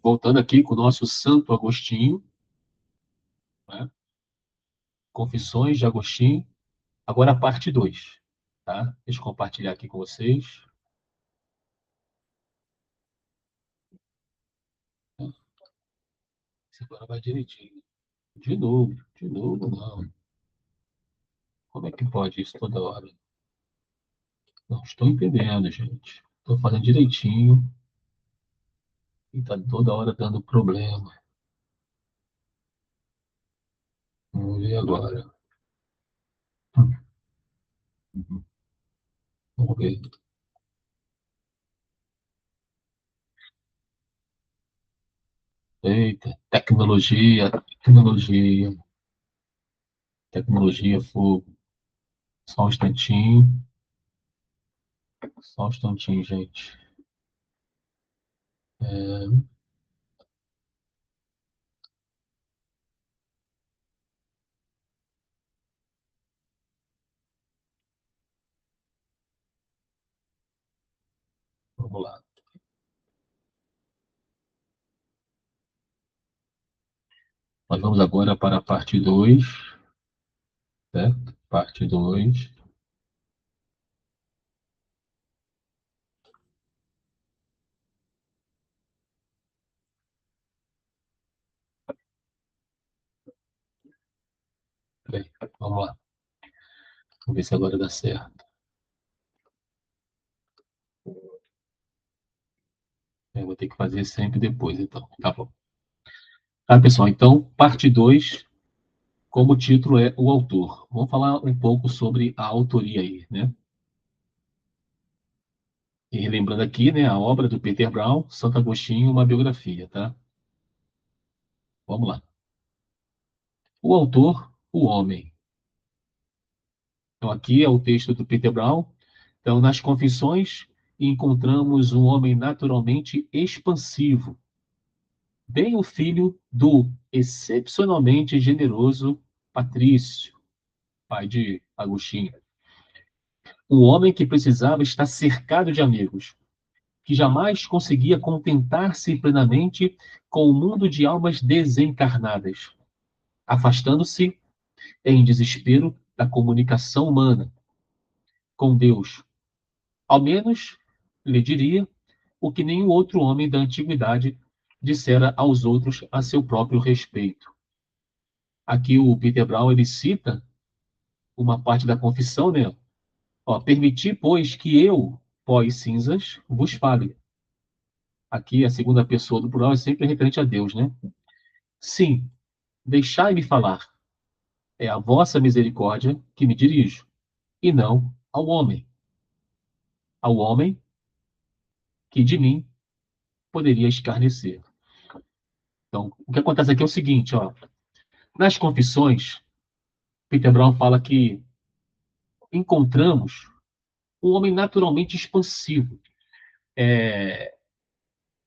voltando aqui com o nosso Santo Agostinho, né? Confissões de Agostinho, agora a parte 2, tá? Deixa eu compartilhar aqui com vocês. Agora vai direitinho. De novo, não. Como é que pode isso toda hora? Não estou entendendo, gente. Estou fazendo direitinho e está toda hora dando problema. Vamos ver agora. Vamos ver. Eita, tecnologia, fogo. Só um instantinho, gente. Vamos lá. Nós vamos agora para a parte 2, certo? Parte 2. Vamos lá. Vamos ver se agora dá certo. Eu vou ter que fazer sempre depois, então. Tá bom. Tá, pessoal? Então, parte 2, como o título é o autor. Vamos falar um pouco sobre a autoria aí, né? E lembrando aqui, né, a obra do Peter Brown, Santo Agostinho, uma biografia, tá? Vamos lá. O autor, o homem. Então, aqui é o texto do Peter Brown. Então, nas Confissões, encontramos um homem naturalmente expansivo, bem o filho do excepcionalmente generoso Patrício, pai de Agostinho. Um homem que precisava estar cercado de amigos, que jamais conseguia contentar-se plenamente com o mundo de almas desencarnadas, afastando-se em desespero da comunicação humana com Deus. Ao menos, lhe diria, o que nenhum outro homem da antiguidade dissera aos outros a seu próprio respeito. Aqui o Peter Brown ele cita uma parte da confissão, né? Ó, permiti, pois, que eu, pó e cinzas, vos fale. Aqui a segunda pessoa do plural é sempre referente a Deus, né? Sim, deixai-me falar. É a vossa misericórdia que me dirijo, e não ao homem. Ao homem que de mim poderia escarnecer. Então, o que acontece aqui é o seguinte, ó. Nas confissões, Peter Brown fala que encontramos um homem naturalmente expansivo. É,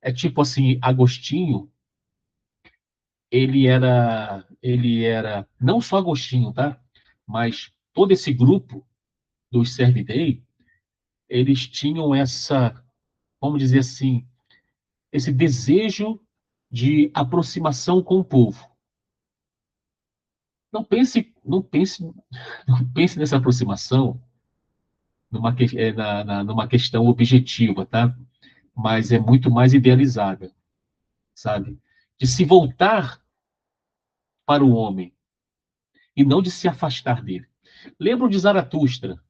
é tipo assim, Agostinho, ele era não só Agostinho, tá? Mas todo esse grupo dos Servidei, eles tinham essa, vamos dizer assim, esse desejo de aproximação com o povo. Não pense nessa aproximação numa questão objetiva, tá? Mas é muito mais idealizada, sabe? De se voltar para o homem e não de se afastar dele. Lembram de Zaratustra,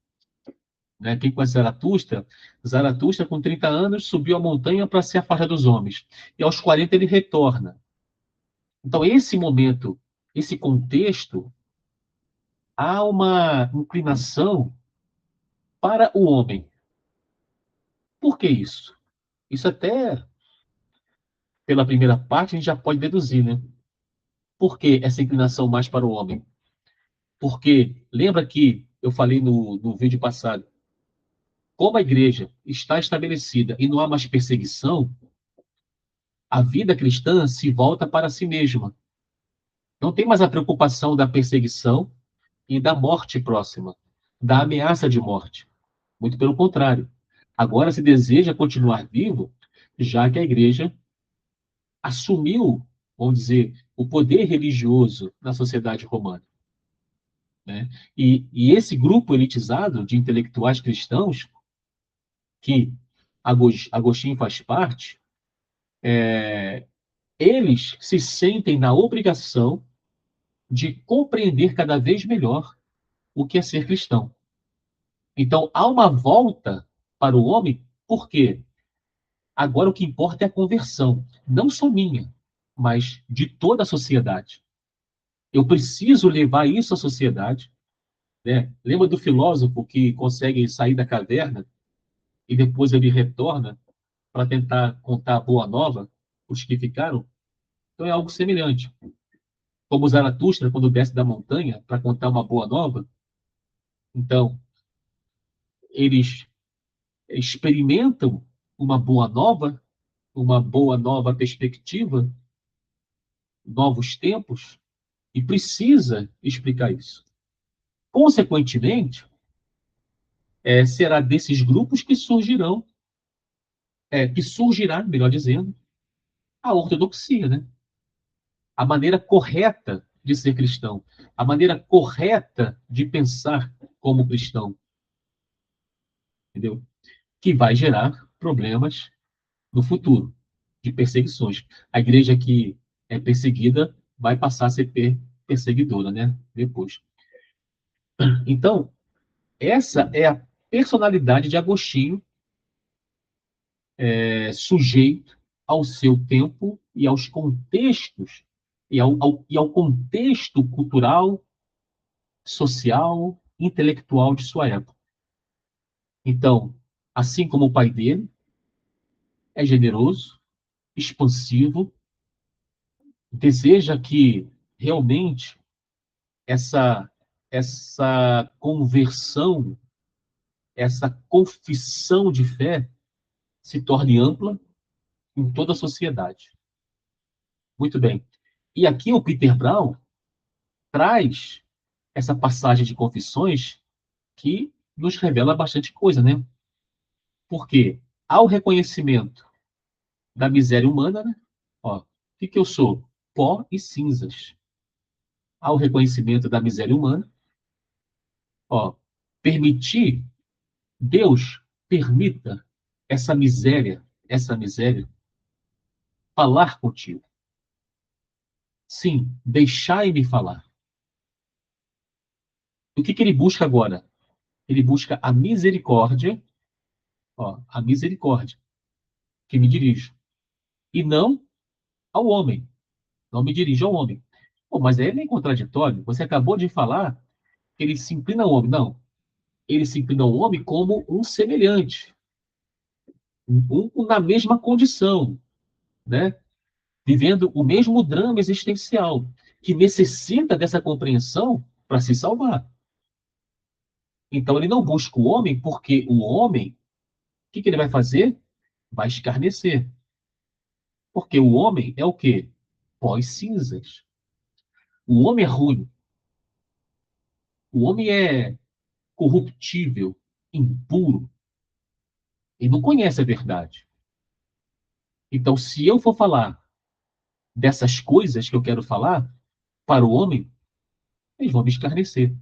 né? Quem conhece Zaratustra? Zaratustra, com 30 anos, subiu a montanha para se afastar dos homens. E aos 40 ele retorna. Então, esse momento, esse contexto, há uma inclinação para o homem. Por que isso? Isso até, pela primeira parte, a gente já pode deduzir, né? Por que essa inclinação mais para o homem? Porque, lembra que eu falei no vídeo passado, como a igreja está estabelecida e não há mais perseguição, a vida cristã se volta para si mesma. Não tem mais a preocupação da perseguição e da morte próxima, da ameaça de morte. Muito pelo contrário. Agora se deseja continuar vivo já que a igreja assumiu, vamos dizer, o poder religioso na sociedade romana. Né? E esse grupo elitizado de intelectuais cristãos, que Agostinho faz parte, eles se sentem na obrigação de compreender cada vez melhor o que é ser cristão. Então, há uma volta para o homem, por quê? Agora o que importa é a conversão, não só minha, mas de toda a sociedade. Eu preciso levar isso à sociedade. Né? Lembra do filósofo que consegue sair da caverna e depois ele retorna para tentar contar a boa nova, os que ficaram? Então é algo semelhante. Como Zaratustra, quando desce da montanha para contar uma boa nova, então eles experimentam uma boa nova perspectiva, novos tempos, e precisa explicar isso. Consequentemente, será desses grupos que surgirão, que surgirá, melhor dizendo, a ortodoxia, né? A maneira correta de ser cristão, a maneira correta de pensar como cristão, entendeu? Que vai gerar problemas no futuro, de perseguições. A igreja que é perseguida vai passar a ser perseguidora, né? Depois. Então, essa é a personalidade de Agostinho, sujeito ao seu tempo e aos contextos, e ao contexto cultural, social, intelectual de sua época. Então, assim como o pai dele, é generoso, expansivo, deseja que realmente essa, essa conversão, essa confissão de fé se torne ampla em toda a sociedade. Muito bem. E aqui o Peter Brown traz essa passagem de Confissões que nos revela bastante coisa, né? Porque ao reconhecimento da miséria humana, né? Ó, o que eu sou? Pó e cinzas. Ao reconhecimento da miséria humana, ó, permitir, Deus permita essa miséria, falar contigo. Sim, deixai-me falar. O que ele busca agora? Ele busca a misericórdia, ó, a misericórdia que me dirige, e não ao homem. Não me dirige ao homem. Pô, mas é meio contraditório. Você acabou de falar que ele se inclina ao homem. Não. Ele se inclina ao homem como um semelhante, na mesma condição, né? Vivendo o mesmo drama existencial, que necessita dessa compreensão para se salvar. Então ele não busca o homem, porque o homem, o que ele vai fazer? Vai escarnecer. Porque o homem é o quê? Pós-cinzas. O homem é ruim. O homem é corruptível, impuro. Ele não conhece a verdade. Então, se eu for falar dessas coisas que eu quero falar para o homem, eles vão me escarnecer.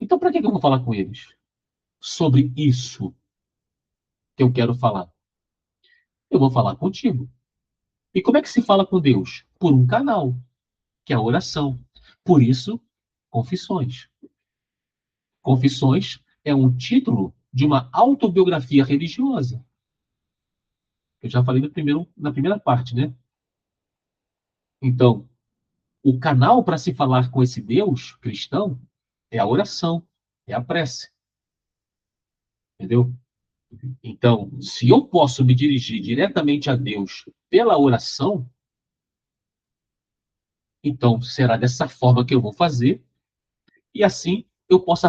Então, para que eu vou falar com eles sobre isso que eu quero falar? Eu vou falar contigo. E como é que se fala com Deus? Por um canal, que é a oração. Por isso, confissões. Confissões é um título de uma autobiografia religiosa. Eu já falei na primeira parte, né? Então, o canal para se falar com esse Deus cristão é a oração, é a prece. Entendeu? Então, se eu posso me dirigir diretamente a Deus pela oração, então será dessa forma que eu vou fazer, e assim eu posso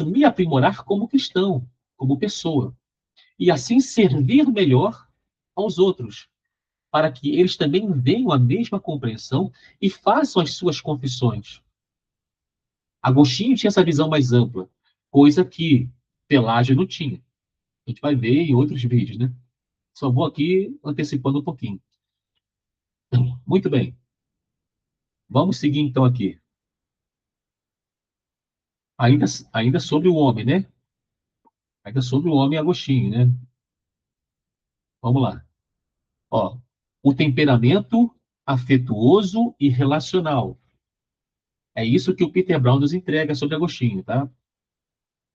me aprimorar como cristão, como pessoa, e assim servir melhor aos outros, para que eles também tenham a mesma compreensão e façam as suas confissões. Agostinho tinha essa visão mais ampla, coisa que Pelágio não tinha. A gente vai ver em outros vídeos, né? Só vou aqui antecipando um pouquinho. Muito bem. Vamos seguir então aqui. Ainda, ainda sobre o homem, né? Ainda sobre o homem Agostinho, né? Vamos lá. Ó, o temperamento afetuoso e relacional. É isso que o Peter Brown nos entrega sobre Agostinho, tá?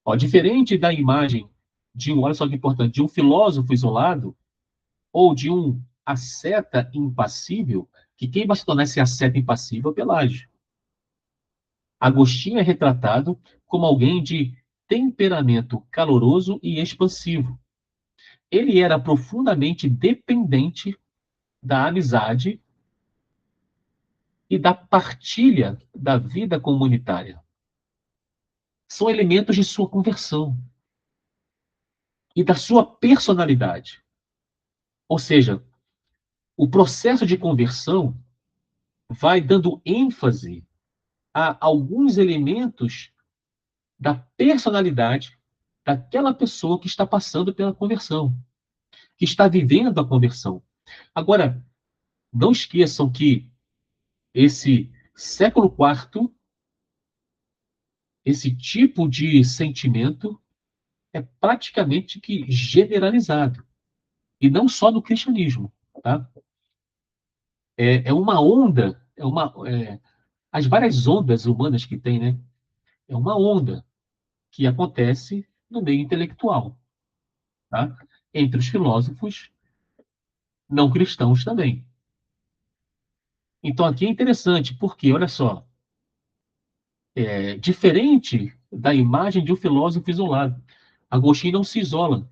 Ó, diferente da imagem de um, olha só que importante, de um filósofo isolado ou de um asceta impassível, que quem vai se tornar esse asceta impassível é Pelágio. Agostinho é retratado como alguém de temperamento caloroso e expansivo. Ele era profundamente dependente da amizade e da partilha da vida comunitária. São elementos de sua conversão e da sua personalidade. Ou seja, o processo de conversão vai dando ênfase a alguns elementos da personalidade daquela pessoa que está passando pela conversão, que está vivendo a conversão. Agora, não esqueçam que esse século IV, esse tipo de sentimento é praticamente que generalizado, e não só no cristianismo, tá? É uma onda, as várias ondas humanas que tem, né? É uma onda que acontece no meio intelectual, tá? Entre os filósofos não cristãos também. Então aqui é interessante, porque, olha só, diferente da imagem de um filósofo isolado, Agostinho não se isola.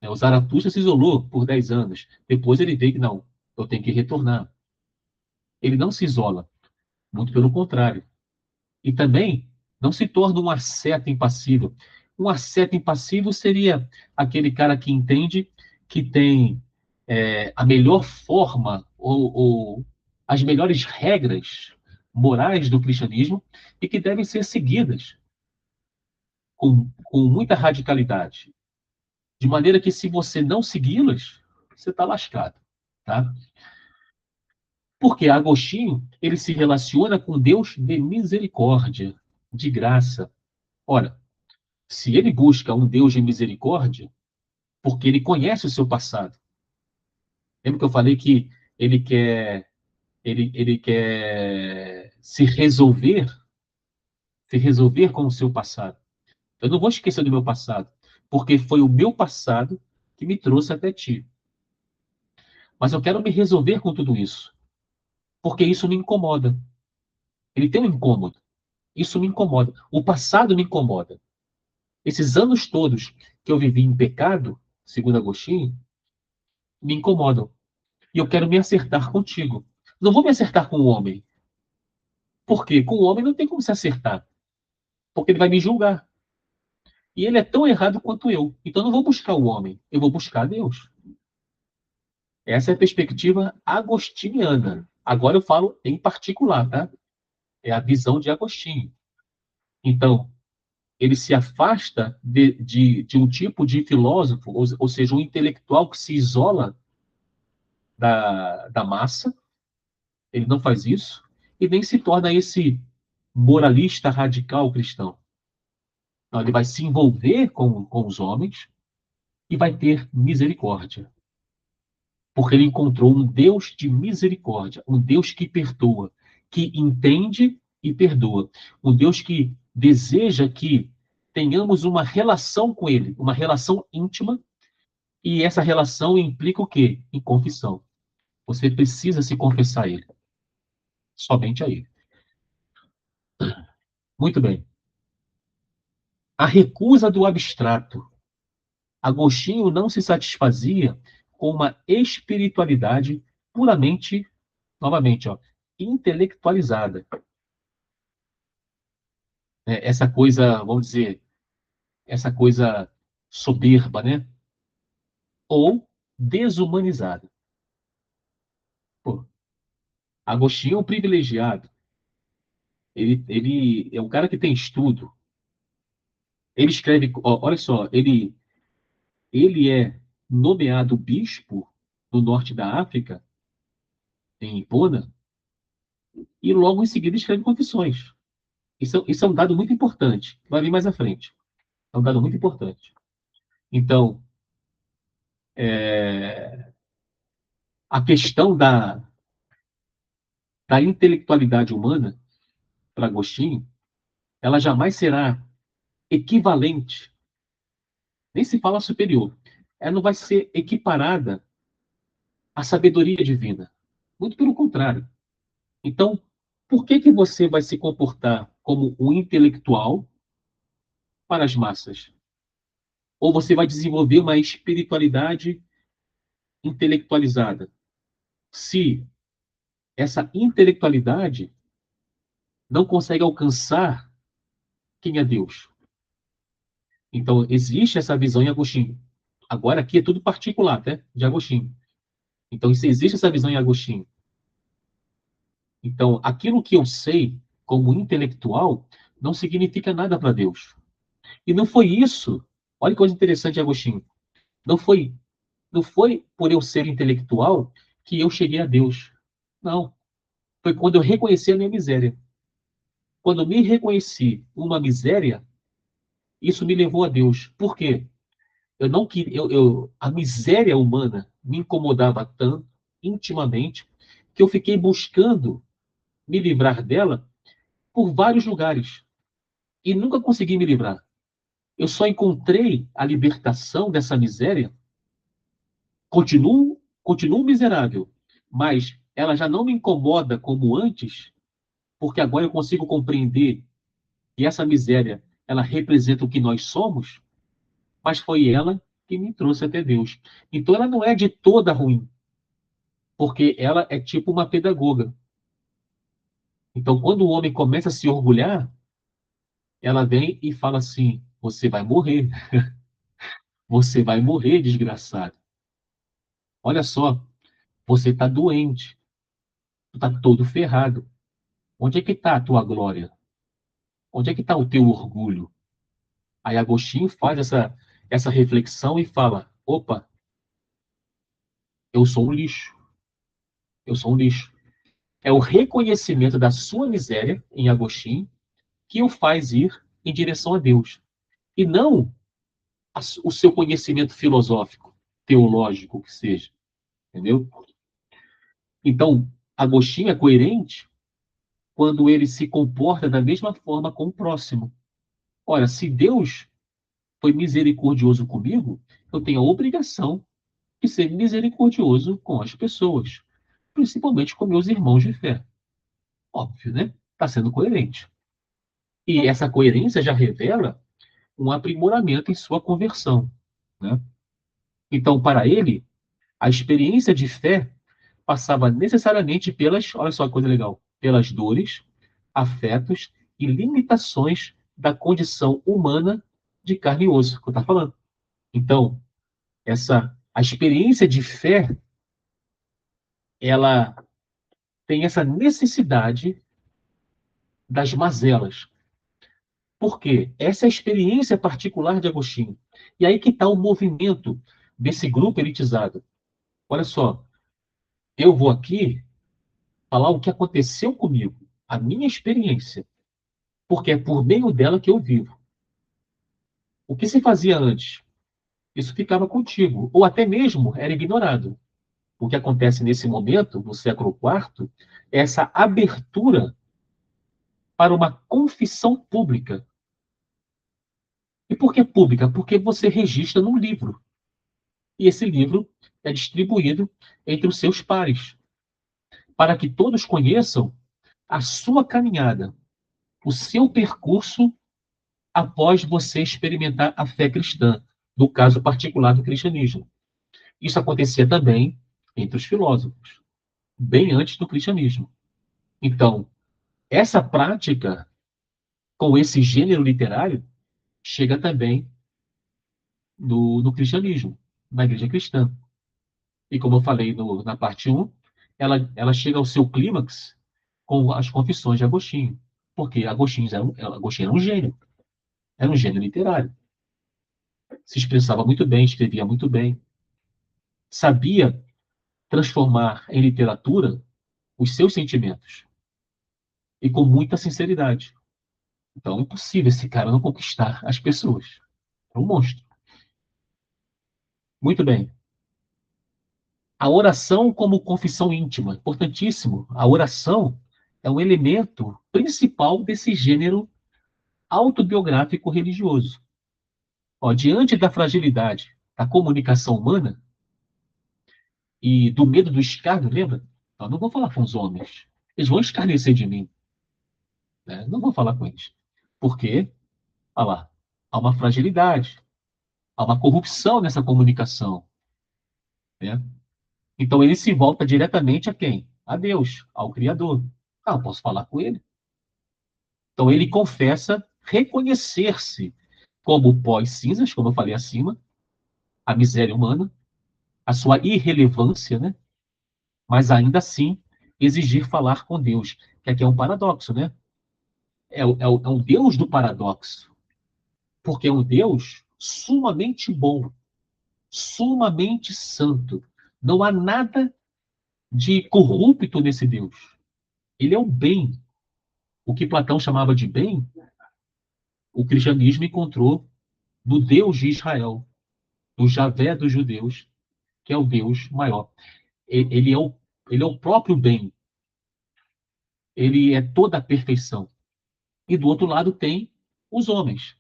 Né? O Zaratustra se isolou por 10 anos. Depois ele vê que não, eu tenho que retornar. Ele não se isola, muito pelo contrário. E também não se torna um asceta impassível. Um asceta impassível seria aquele cara que entende que tem a melhor forma ou as melhores regras morais do cristianismo e que devem ser seguidas com muita radicalidade. De maneira que, se você não segui-las, você está lascado. Tá? Porque Agostinho ele se relaciona com Deus de misericórdia, de graça. Ora, se ele busca um Deus de misericórdia, porque ele conhece o seu passado. Lembra que eu falei que ele quer, ele quer se resolver com o seu passado. Eu não vou esquecer do meu passado, porque foi o meu passado que me trouxe até ti. Mas eu quero me resolver com tudo isso, porque isso me incomoda. Ele tem um incômodo. Isso me incomoda. O passado me incomoda. Esses anos todos que eu vivi em pecado, segundo Agostinho, me incomodam. E eu quero me acertar contigo. Não vou me acertar com o homem. Por quê? Com o homem não tem como se acertar. Porque ele vai me julgar. E ele é tão errado quanto eu. Então eu não vou buscar o homem. Eu vou buscar Deus. Essa é a perspectiva agostiniana. Agora eu falo em particular, tá? É a visão de Agostinho. Então, ele se afasta de um tipo de filósofo, ou seja, um intelectual que se isola da massa, ele não faz isso, e nem se torna esse moralista radical cristão. Então, ele vai se envolver com os homens e vai ter misericórdia, porque ele encontrou um Deus de misericórdia, um Deus que perdoa, que entende e perdoa, um Deus que deseja que tenhamos uma relação com ele, uma relação íntima. E essa relação implica o quê? Em confissão. Você precisa se confessar a ele. Somente a ele. Muito bem. A recusa do abstrato. Agostinho não se satisfazia com uma espiritualidade puramente, novamente, ó, intelectualizada. Essa coisa, vamos dizer, essa coisa soberba, né? Ou desumanizada. Pô, Agostinho é um privilegiado. Ele é um cara que tem estudo. Ele escreve, ó, olha só, ele ele é nomeado bispo no norte da África, em Hipona, e logo em seguida escreve Confissões. Isso é um dado muito importante. Vai vir mais à frente. É um dado muito importante. Então, a questão da intelectualidade humana, para Agostinho, ela jamais será equivalente, nem se fala superior. Ela não vai ser equiparada à sabedoria divina. Muito pelo contrário. Então, por que você vai se comportar como um intelectual para as massas? Ou você vai desenvolver uma espiritualidade intelectualizada? Se essa intelectualidade não consegue alcançar quem é Deus. Então, existe essa visão em Agostinho. Agora, aqui é tudo particular, tá? De Agostinho. Então, se existe essa visão em Agostinho. Então, aquilo que eu sei como intelectual não significa nada para Deus. E não foi isso. Olha que coisa interessante, Agostinho. Não foi, não foi por eu ser intelectual que eu cheguei a Deus. Não. Foi quando eu reconheci a minha miséria. Quando eu me reconheci uma miséria, isso me levou a Deus. Por quê? Eu não queria, a miséria humana me incomodava tanto, intimamente, que eu fiquei buscando me livrar dela por vários lugares e nunca consegui me livrar. Eu só encontrei a libertação dessa miséria, continuo miserável, mas ela já não me incomoda como antes, porque agora eu consigo compreender que essa miséria, ela representa o que nós somos, mas foi ela que me trouxe até Deus. Então ela não é de toda ruim, porque ela é tipo uma pedagoga. Então, quando o homem começa a se orgulhar, ela vem e fala assim: você vai morrer, desgraçado. Olha só, você está doente, está todo ferrado. Onde é que está a tua glória? Onde é que está o teu orgulho? Aí Agostinho faz essa reflexão e fala: opa, eu sou um lixo, eu sou um lixo. É o reconhecimento da sua miséria, em Agostinho, que o faz ir em direção a Deus. E não o seu conhecimento filosófico, teológico, que seja. Entendeu? Então, Agostinho é coerente quando ele se comporta da mesma forma com o próximo. Ora, se Deus foi misericordioso comigo, eu tenho a obrigação de ser misericordioso com as pessoas, principalmente com meus irmãos de fé. Óbvio, né? Está sendo coerente. E essa coerência já revela um aprimoramento em sua conversão. Né? Então, para ele, a experiência de fé passava necessariamente pelas, olha só que coisa legal, pelas dores, afetos e limitações da condição humana de carne e osso, que eu estou falando. Então, a experiência de fé, ela tem essa necessidade das mazelas. Por quê? Essa é a experiência particular de Agostinho. E aí que está o movimento desse grupo elitizado. Olha só, eu vou aqui falar o que aconteceu comigo, a minha experiência, porque é por meio dela que eu vivo. O que se fazia antes? Isso ficava contigo, ou até mesmo era ignorado. O que acontece nesse momento, no século IV, é essa abertura para uma confissão pública. E por que pública? Porque você registra num livro. E esse livro é distribuído entre os seus pares, para que todos conheçam a sua caminhada, o seu percurso após você experimentar a fé cristã, no caso particular do cristianismo. Isso acontecia também entre os filósofos, bem antes do cristianismo. Então, essa prática com esse gênero literário chega também no cristianismo, na igreja cristã. E como eu falei na parte um, ela chega ao seu clímax com as confissões de Agostinho. Porque Agostinho era um gênio literário. se expressava muito bem, escrevia muito bem, sabia transformar em literatura os seus sentimentos e com muita sinceridade. Então, é impossível esse cara não conquistar as pessoas. É um monstro. Muito bem. A oração como confissão íntima, importantíssimo. A oração é um elemento principal desse gênero autobiográfico religioso. Ó, diante da fragilidade da comunicação humana e do medo do escárnio, lembra? Eu não vou falar com os homens. Eles vão escarnecer de mim. Né? Não vou falar com eles. Por quê? Olha lá, há uma fragilidade, há uma corrupção nessa comunicação. Né? Então ele se volta diretamente a quem? A Deus, ao Criador. Ah, eu posso falar com ele? Então ele confessa reconhecer-se como pó e cinzas, como eu falei acima, a miséria humana, a sua irrelevância, né? Mas ainda assim exigir falar com Deus, que aqui é um paradoxo, né? É um Deus do paradoxo, porque é um Deus sumamente bom, sumamente santo. Não há nada de corrupto nesse Deus. Ele é o bem. O que Platão chamava de bem, o cristianismo encontrou no Deus de Israel, no Javé dos judeus, que é o Deus maior. Ele é ele é o próprio bem. Ele é toda a perfeição. E do outro lado tem os homens,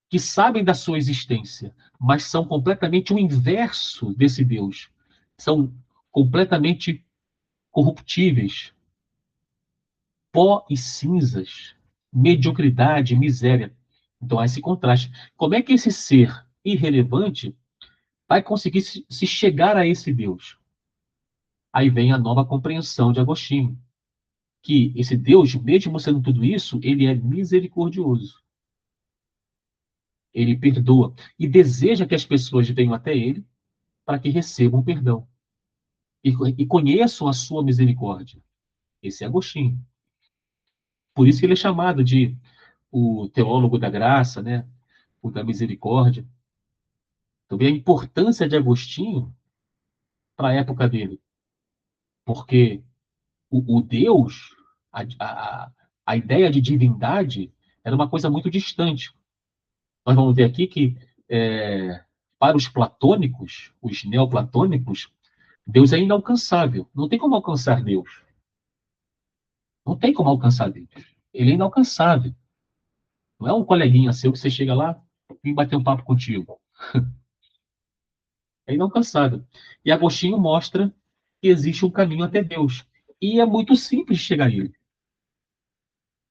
que sabem da sua existência, mas são completamente o inverso desse Deus. São completamente corruptíveis, pó e cinzas, mediocridade, miséria. Então há esse contraste. Como é que esse ser irrelevante vai conseguir se chegar a esse Deus? Aí vem a nova compreensão de Agostinho, que esse Deus, mesmo sendo tudo isso, ele é misericordioso. Ele perdoa e deseja que as pessoas venham até ele para que recebam perdão e conheçam a sua misericórdia. Esse é Agostinho. Por isso que ele é chamado de o teólogo da graça, né? O da misericórdia. Também a importância de Agostinho para a época dele, porque o Deus, a, a, a ideia de divindade era uma coisa muito distante. Nós vamos ver aqui que, para os platônicos, os neoplatônicos, Deus é inalcançável. Não tem como alcançar Deus. Não tem como alcançar Deus. Ele é inalcançável. Não é um coleguinha seu que você chega lá e bater um papo contigo. É inalcançável. E Agostinho mostra que existe um caminho até Deus. E é muito simples chegar a ele.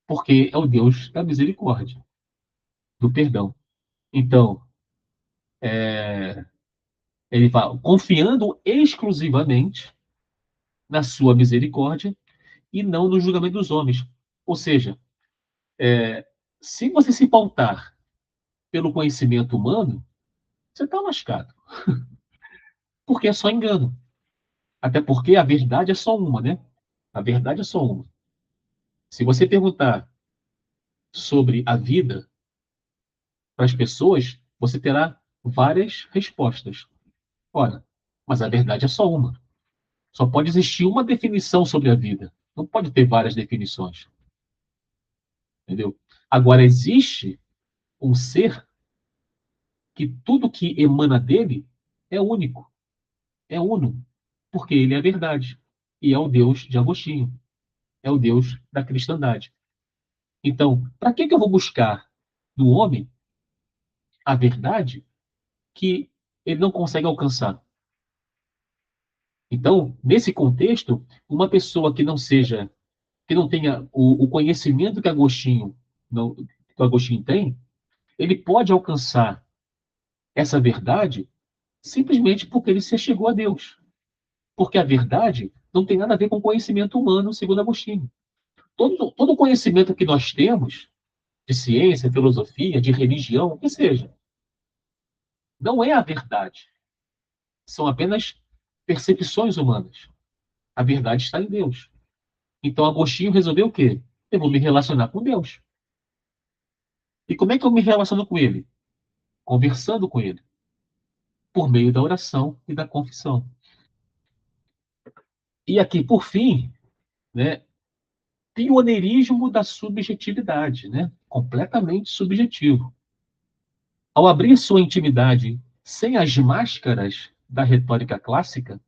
Porque é o Deus da misericórdia, do perdão. Então, ele vai confiando exclusivamente na sua misericórdia e não no julgamento dos homens. Ou seja, se você se pautar pelo conhecimento humano, você está lascado. Porque é só engano. Até porque a verdade é só uma, né? A verdade é só uma. Se você perguntar sobre a vida para as pessoas, você terá várias respostas. Ora, mas a verdade é só uma. Só pode existir uma definição sobre a vida. Não pode ter várias definições. Entendeu? Agora, existe um ser que tudo que emana dele é único, é uno, porque ele é a verdade. E é o Deus de Agostinho, é o Deus da cristandade. Então, para que eu vou buscar no homem a verdade que ele não consegue alcançar? Então, nesse contexto, uma pessoa que não seja, que não tenha o conhecimento que Agostinho, não, que o Agostinho tem, ele pode alcançar essa verdade simplesmente porque ele se chegou a Deus. Porque a verdade não tem nada a ver com conhecimento humano, segundo Agostinho. Todo conhecimento que nós temos, de ciência, filosofia, de religião, o que seja, não é a verdade. São apenas percepções humanas. A verdade está em Deus. Então Agostinho resolveu o quê? Eu vou me relacionar com Deus. E como é que eu me relaciono com ele? conversando com ele, por meio da oração e da confissão. E aqui, por fim, né, pioneirismo da subjetividade, né? Completamente subjetivo. Ao abrir sua intimidade sem as máscaras da retórica clássica,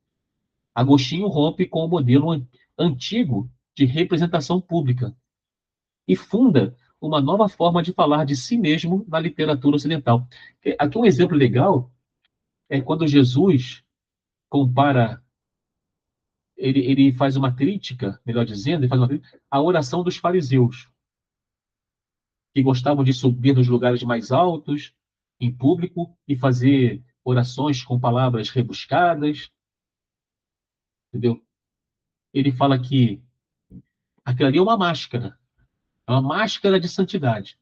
Agostinho rompe com o modelo antigo de representação pública e funda uma nova forma de falar de si mesmo na literatura ocidental. Aqui um exemplo legal é quando Jesus compara, ele faz uma crítica, melhor dizendo, ele faz uma crítica à oração dos fariseus, que gostavam de subir nos lugares mais altos, em público, e fazer orações com palavras rebuscadas, entendeu? Ele fala que aquilo ali é uma máscara de santidade.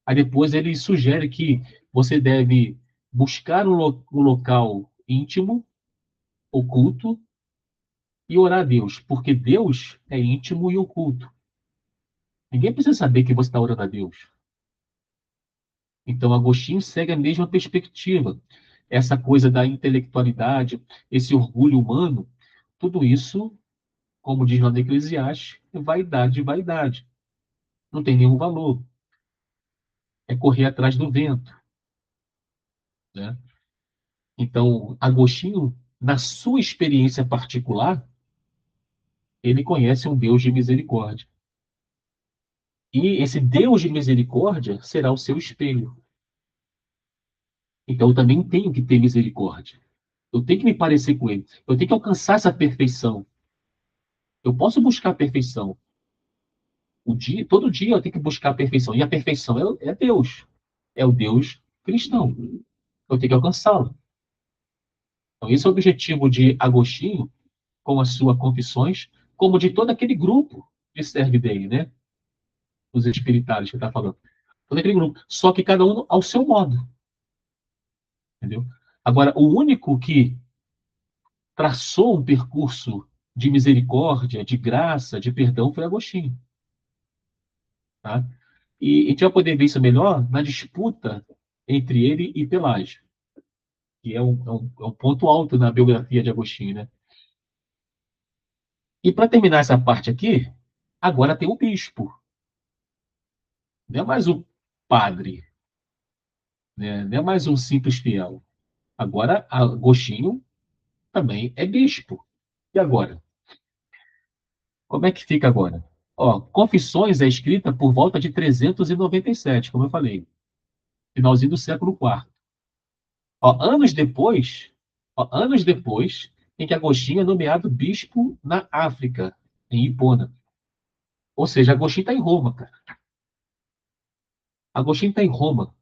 Aí depois ele sugere que você deve buscar um local íntimo, oculto, e orar a Deus, porque Deus é íntimo e oculto. Ninguém precisa saber que você está orando a Deus. Então, Agostinho segue a mesma perspectiva. Essa coisa da intelectualidade, esse orgulho humano, tudo isso, como diz lá no Eclesiastes, é vaidade, vaidade. Não tem nenhum valor. É correr atrás do vento, né? Então, Agostinho, na sua experiência particular, ele conhece um Deus de misericórdia. E esse Deus de misericórdia será o seu espelho. Então, eu também tenho que ter misericórdia. Eu tenho que me parecer com ele. Eu tenho que alcançar essa perfeição. Eu posso buscar a perfeição. Todo dia eu tenho que buscar a perfeição. E a perfeição é Deus. É o Deus cristão. Eu tenho que alcançá-lo. Então, esse é o objetivo de Agostinho com as suas confissões, como de todo aquele grupo que serve dele, né? Os espirituais que está falando. Todo aquele grupo. Só que cada um ao seu modo. Entendeu? Agora, o único que traçou um percurso de misericórdia, de graça, de perdão foi Agostinho. Tá? E a gente vai poder ver isso melhor na disputa entre ele e Pelágio, que é um ponto alto na biografia de Agostinho. Né? E para terminar essa parte aqui, agora tem o bispo. Não é mais o padre, né? Não é mais um simples fiel. Agora, Agostinho também é bispo. E agora? Como é que fica agora? Ó, Confissões é escrita por volta de 397, como eu falei, finalzinho do século IV. Ó, anos depois, em que Agostinho é nomeado bispo na África, em Hipona. Ou seja, Agostinho está em Roma, cara. Agostinho está em Roma,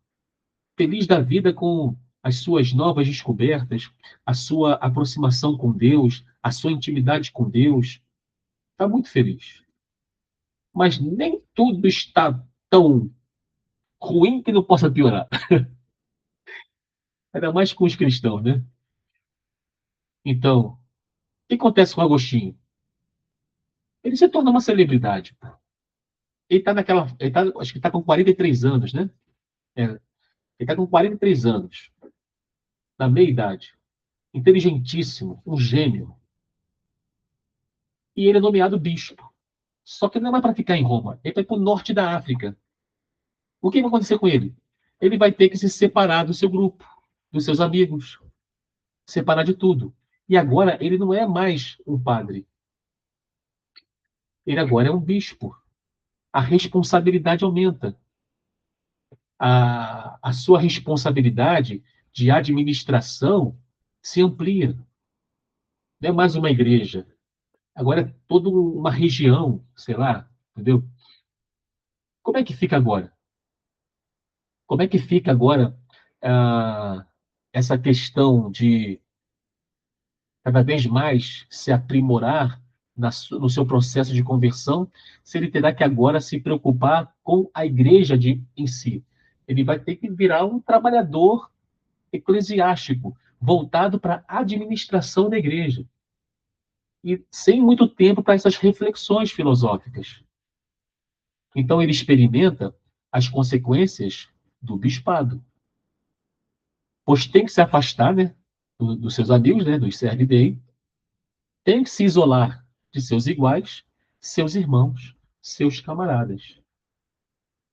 feliz da vida com as suas novas descobertas, a sua aproximação com Deus, a sua intimidade com Deus. Está muito feliz. Mas nem tudo está tão ruim que não possa piorar. Ainda mais com os cristãos, né? Então, o que acontece com Agostinho? Ele se torna uma celebridade. Ele está naquela. Acho que está com 43 anos, né? É, ele está com 43 anos, na meia idade. Inteligentíssimo, um gênio. E ele é nomeado bispo. Só que não é mais para ficar em Roma. Ele vai para o norte da África. O que vai acontecer com ele? Ele vai ter que se separar do seu grupo, dos seus amigos, separar de tudo. E agora ele não é mais um padre. Ele agora é um bispo. A responsabilidade aumenta. A sua responsabilidade de administração se amplia. Não é mais uma igreja. Agora é toda uma região, sei lá, entendeu? Como é que fica agora? Como é que fica agora ah, essa questão de cada vez mais se aprimorar no seu processo de conversão, se ele terá que agora se preocupar com a igreja em si? Ele vai ter que virar um trabalhador eclesiástico, voltado para a administração da igreja. E sem muito tempo para essas reflexões filosóficas. Então ele experimenta as consequências do bispado. pois tem que se afastar, né, dos seus amigos, né, dos CRDI, tem que se isolar de seus iguais, seus irmãos, seus camaradas.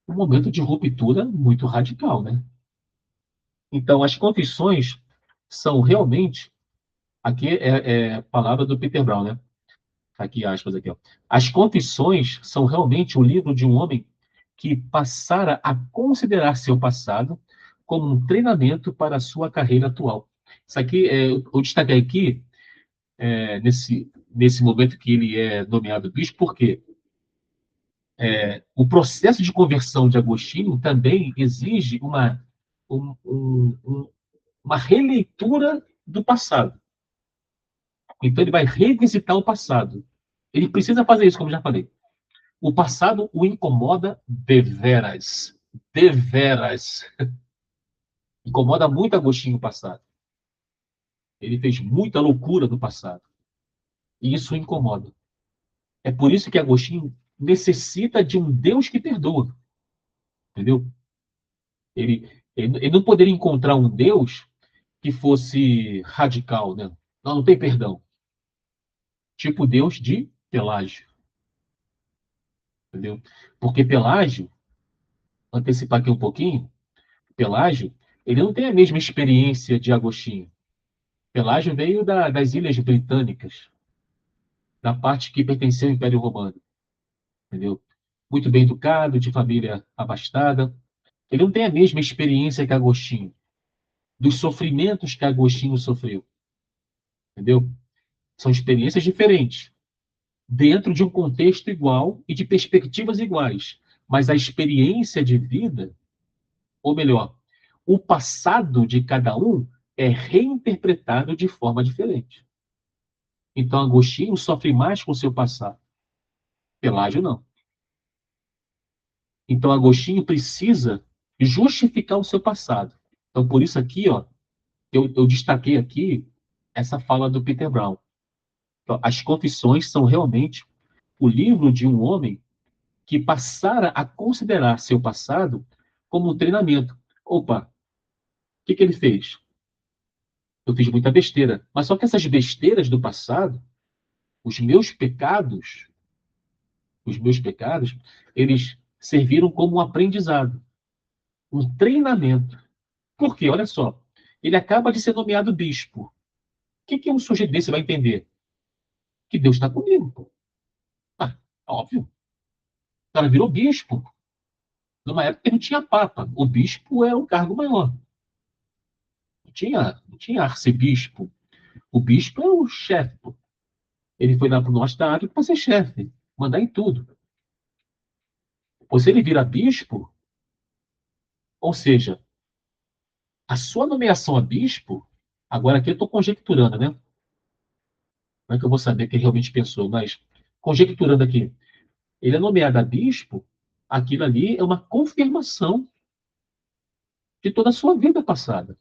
Um momento de ruptura muito radical, né? Então, as confissões são realmente, aqui é a palavra do Peter Brown, né? Aqui, aspas, aqui, ó. As confissões são realmente o livro de um homem que passara a considerar seu passado como um treinamento para a sua carreira atual. Isso aqui, eu destaquei aqui, nesse momento que ele é nomeado bispo, porque o processo de conversão de Agostinho também exige um, uma releitura do passado. Então, ele vai revisitar o passado. Ele precisa fazer isso, como já falei. O passado o incomoda deveras. Deveras. Incomoda muito Agostinho o passado. Ele fez muita loucura no passado. E isso o incomoda. É por isso que Agostinho necessita de um Deus que perdoa. Entendeu? Ele não poderia encontrar um Deus que fosse radical, né? Não, não tem perdão. Tipo Deus de Pelágio. Entendeu? Porque Pelágio, antecipar aqui um pouquinho, Pelágio, ele não tem a mesma experiência de Agostinho. Pelágio veio das Ilhas Britânicas, da parte que pertenceu ao Império Romano, entendeu? Muito bem educado, de família abastada. Ele não tem a mesma experiência que Agostinho, dos sofrimentos que Agostinho sofreu, entendeu? São experiências diferentes, dentro de um contexto igual e de perspectivas iguais, mas a experiência de vida, ou melhor, o passado de cada um é reinterpretado de forma diferente. Então, Agostinho sofre mais com o seu passado. Pelágio não. Então, Agostinho precisa justificar o seu passado. Então, por isso aqui, ó, eu destaquei aqui essa fala do Peter Brown. Então, as confissões são realmente o livro de um homem que passara a considerar seu passado como um treinamento. Opa, o que ele fez? Eu fiz muita besteira. Mas só que essas besteiras do passado, os meus pecados, os meus pecados, eles serviram como um aprendizado, um treinamento. Por quê? Olha só. Ele acaba de ser nomeado bispo. O que um sujeito desse vai entender? Que Deus está comigo. Pô. Ah, óbvio. O cara virou bispo. Numa época que não tinha papa. O bispo era um cargo maior. Não tinha arcebispo. O bispo é o chefe. Pô. Ele foi lá para o norte da África para ser chefe. Mandar em tudo. Pois ele vira bispo, ou seja, a sua nomeação a bispo, agora aqui eu estou conjecturando, né? Não é que eu vou saber que ele realmente pensou, mas conjecturando aqui, ele é nomeado a bispo, aquilo ali é uma confirmação de toda a sua vida passada.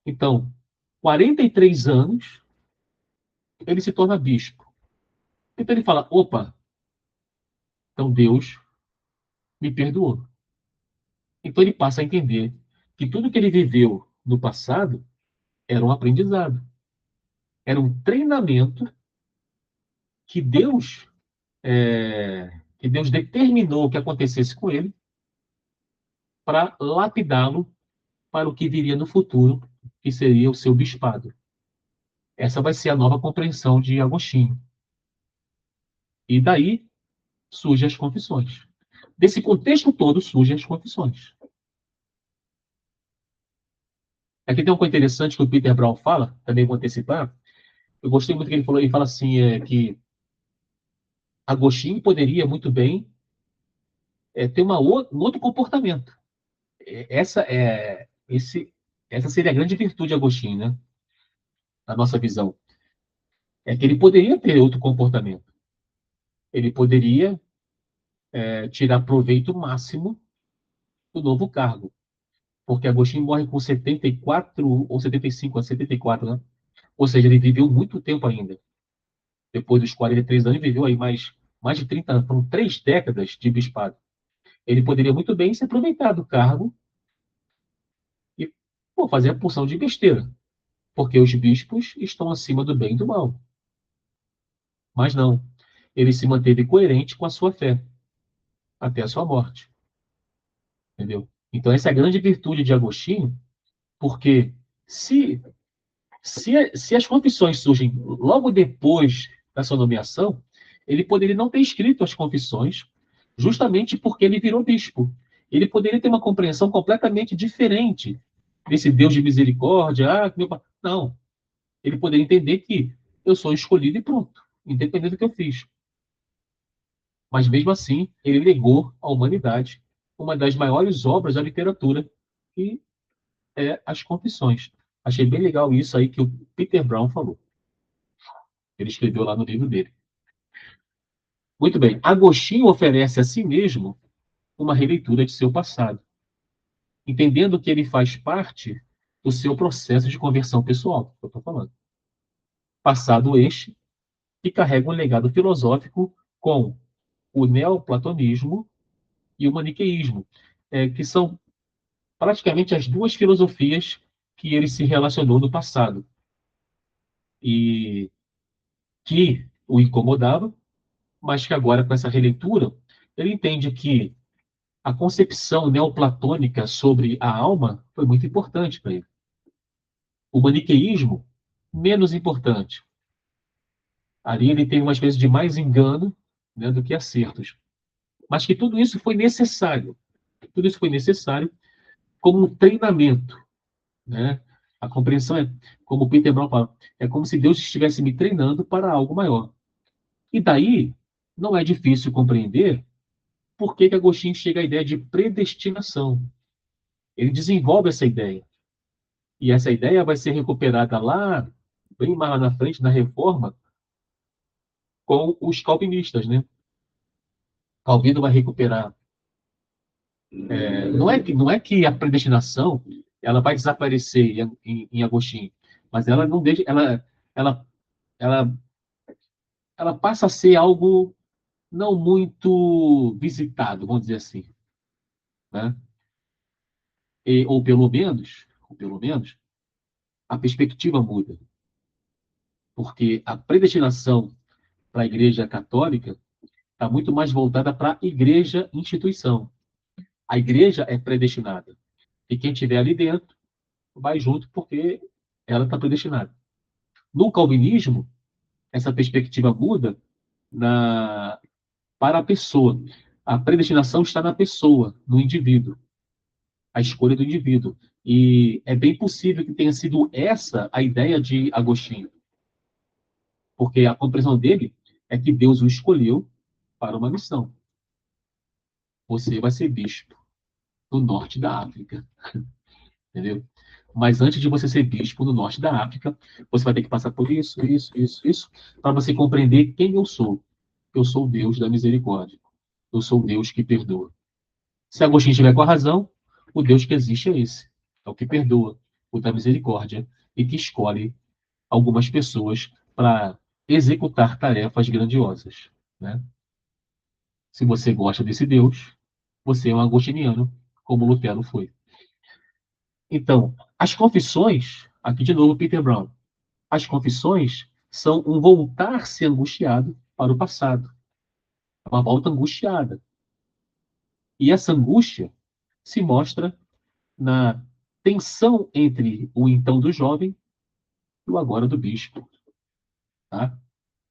Então, 43 anos, ele se torna bispo. Então ele fala: opa, então Deus me perdoou. Então ele passa a entender que tudo que ele viveu no passado era um aprendizado, era um treinamento que Deus determinou que acontecesse com ele para lapidá-lo para o que viria no futuro, que seria o seu bispado. Essa vai ser a nova compreensão de Agostinho. E daí surgem as confissões. Desse contexto todo surgem as confissões. Aqui tem uma coisa interessante que o Peter Brown fala, também vou antecipar. Eu gostei muito que ele falou, ele fala assim, que Agostinho poderia muito bem ter um outro comportamento. Essa essa seria a grande virtude de Agostinho, né? Na nossa visão. É que ele poderia ter outro comportamento. Ele poderia tirar proveito máximo do novo cargo. Porque Agostinho morre com 74 ou 75, 74, né? Ou seja, ele viveu muito tempo ainda. Depois dos 43 anos, ele viveu aí mais de 30 anos, foram 3 décadas de bispado. Ele poderia muito bem se aproveitar do cargo Vou fazer a porção de besteira, porque os bispos estão acima do bem e do mal. Mas não, ele se manteve coerente com a sua fé, até a sua morte, entendeu? Então essa é a grande virtude de Agostinho, porque se, se as confissões surgem logo depois da sua nomeação, ele poderia não ter escrito as confissões, justamente porque ele virou bispo. Ele poderia ter uma compreensão completamente diferente desse Deus de misericórdia. Não, ele poderia entender que eu sou escolhido e pronto, independente do que eu fiz. Mas mesmo assim, ele legou à humanidade uma das maiores obras da literatura, que é As Confissões. Achei bem legal isso aí que o Peter Brown falou. Ele escreveu lá no livro dele. Muito bem. Agostinho oferece a si mesmo uma releitura de seu passado, entendendo que ele faz parte do seu processo de conversão pessoal, que eu estou falando. Passado este que carrega um legado filosófico com o neoplatonismo e o maniqueísmo, que são praticamente as duas filosofias que ele se relacionou no passado e que o incomodava, mas que agora, com essa releitura, ele entende que a concepção neoplatônica sobre a alma foi muito importante para ele. O maniqueísmo, menos importante. Ali ele tem uma espécie de mais engano, né, do que acertos. Mas que tudo isso foi necessário. Tudo isso foi necessário como um treinamento, né? A compreensão é, como Peter Brown fala, é como se Deus estivesse me treinando para algo maior. E daí, não é difícil compreender por que Agostinho chega à ideia de predestinação. Ele desenvolve essa ideia. E essa ideia vai ser recuperada lá, bem mais lá na frente, na Reforma, com os calvinistas, né? Calvino vai recuperar. Não é que a predestinação ela vai desaparecer em Agostinho, mas ela não deixa, ela, ela, ela passa a ser algo não muito visitado, vamos dizer assim, né? Ou pelo menos, a perspectiva muda, porque a predestinação para a Igreja Católica está muito mais voltada para a Igreja instituição. A Igreja é predestinada. E quem estiver ali dentro vai junto porque ela está predestinada. No calvinismo, essa perspectiva muda na, para a pessoa. A predestinação está na pessoa, no indivíduo, a escolha do indivíduo. E é bem possível que tenha sido essa a ideia de Agostinho, porque a compreensão dele é que Deus o escolheu para uma missão. Você vai ser bispo no norte da África, entendeu? Mas antes de você ser bispo no norte da África, você vai ter que passar por isso, para você compreender quem eu sou. Eu sou o Deus da misericórdia. Eu sou o Deus que perdoa. Se Agostinho estiver com a razão, o Deus que existe é esse. É o que perdoa, o da misericórdia, e que escolhe algumas pessoas para executar tarefas grandiosas, né? Se você gosta desse Deus, você é um agostiniano, como Lutero foi. Então, as confissões, aqui de novo Peter Brown, as confissões são um voltar-se angustiado para o passado, uma volta angustiada. E essa angústia se mostra na tensão entre o então do jovem e o agora do bispo. Tá?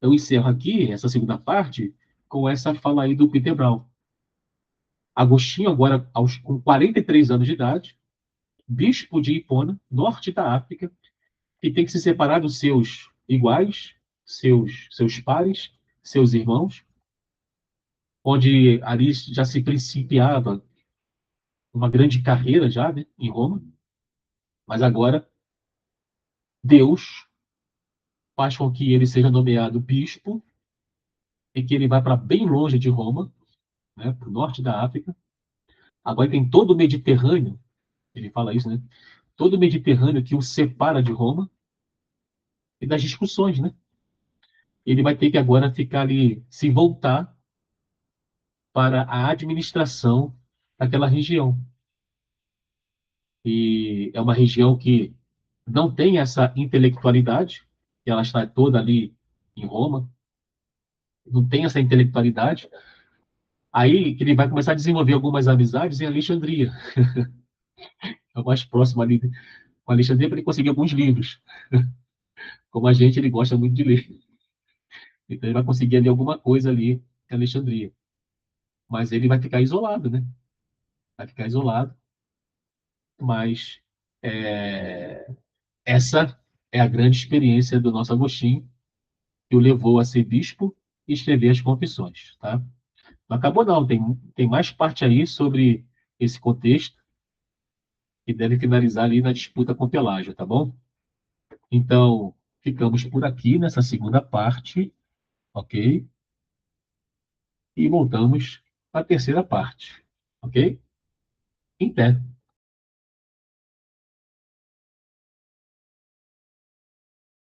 Eu encerro aqui essa segunda parte com essa fala aí do Peter Brown. Agostinho, agora com 43 anos de idade, bispo de Hipona, norte da África, que tem que se separar dos seus iguais, seus pares, seus irmãos, onde ali já se principiava uma grande carreira já, né, em Roma, mas agora Deus faz com que ele seja nomeado bispo e que ele vai para bem longe de Roma, né, para o norte da África. Agora tem todo o Mediterrâneo, ele fala isso, né? Todo o Mediterrâneo que o separa de Roma e das discussões, né? Ele vai ter que agora ficar ali, se voltar para a administração daquela região. e é uma região que não tem essa intelectualidade, que ela está toda ali em Roma, não tem essa intelectualidade. Aí que ele vai começar a desenvolver algumas amizades em Alexandria, é o mais próximo ali com Alexandria, para ele conseguir alguns livros. Como a gente, ele gosta muito de ler. Então ele vai conseguir ali alguma coisa ali em Alexandria. Mas ele vai ficar isolado, né? Vai ficar isolado, mas é, essa é a grande experiência do nosso Agostinho, que o levou a ser bispo e escrever as confissões, tá? Não acabou não, tem mais parte aí sobre esse contexto que deve finalizar ali na disputa com Pelágio, tá bom? Então, ficamos por aqui nessa segunda parte, ok? E voltamos à terceira parte, ok? Em pé.